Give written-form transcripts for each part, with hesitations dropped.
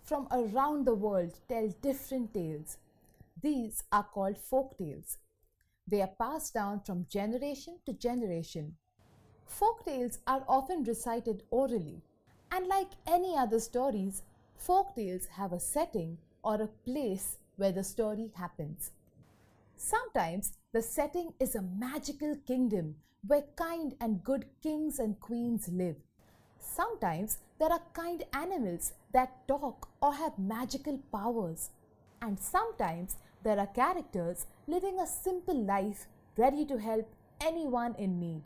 from around the world tell different tales. These are called folk tales. They are passed down from generation to generation. Folk tales are often recited orally, and like any other stories, folk tales have a setting or a place where the story happens. Sometimes the setting is a magical kingdom where kind and good kings and queens live. Sometimes there are kind animals that talk or have magical powers. And sometimes there are characters living a simple life ready to help anyone in need.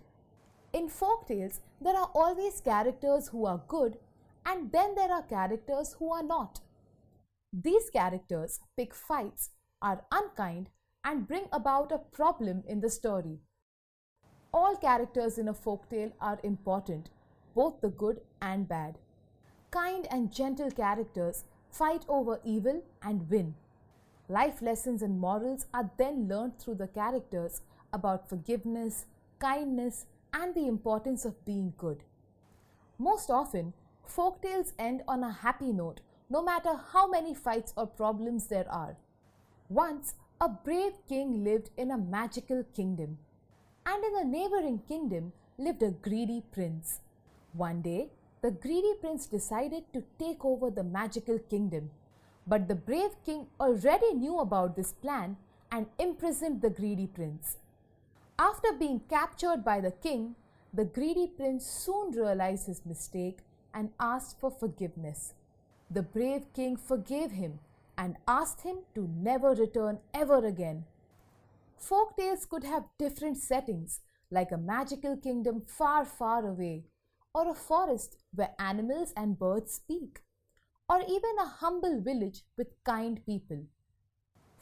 In folktales, there are always characters who are good, and then there are characters who are not. These characters pick fights, are unkind, and bring about a problem in the story. All characters in a folktale are important, both the good and bad. Kind and gentle characters fight over evil and win. Life lessons and morals are then learned through the characters about forgiveness, kindness, and the importance of being good. Most often, folktales end on a happy note, no matter how many fights or problems there are. Once, a brave king lived in a magical kingdom, and in a neighboring kingdom lived a greedy prince. One day, the greedy prince decided to take over the magical kingdom, but the brave king already knew about this plan and imprisoned the greedy prince. After being captured by the king, the greedy prince soon realized his mistake and asked for forgiveness. The brave king forgave him and asked him to never return ever again. Folktales could have different settings, like a magical kingdom far, far away, or a forest where animals and birds speak, or even a humble village with kind people.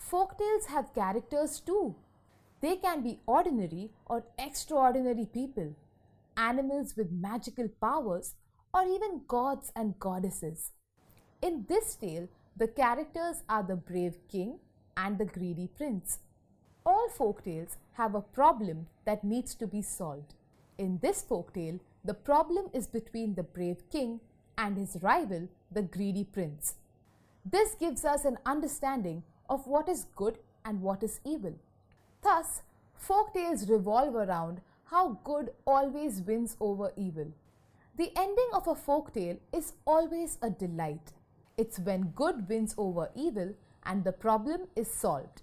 Folktales have characters too. They can be ordinary or extraordinary people, animals with magical powers, or even gods and goddesses. In this tale, the characters are the brave king and the greedy prince. All folktales have a problem that needs to be solved. In this folktale, the problem is between the brave king and his rival, the greedy prince. This gives us an understanding of what is good and what is evil. Thus, folktales revolve around how good always wins over evil. The ending of a folktale is always a delight. It's when good wins over evil and the problem is solved.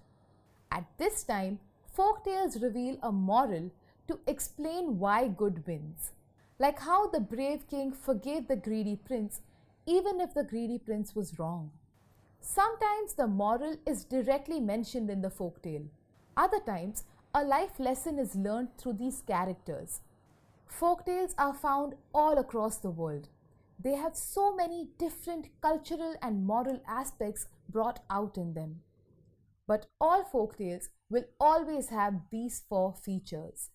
At this time, folktales reveal a moral to explain why good wins. Like how the brave king forgave the greedy prince even if the greedy prince was wrong. Sometimes the moral is directly mentioned in the folktale. Other times, a life lesson is learned through these characters. Folktales are found all across the world. They have so many different cultural and moral aspects brought out in them. But all folktales will always have these four features.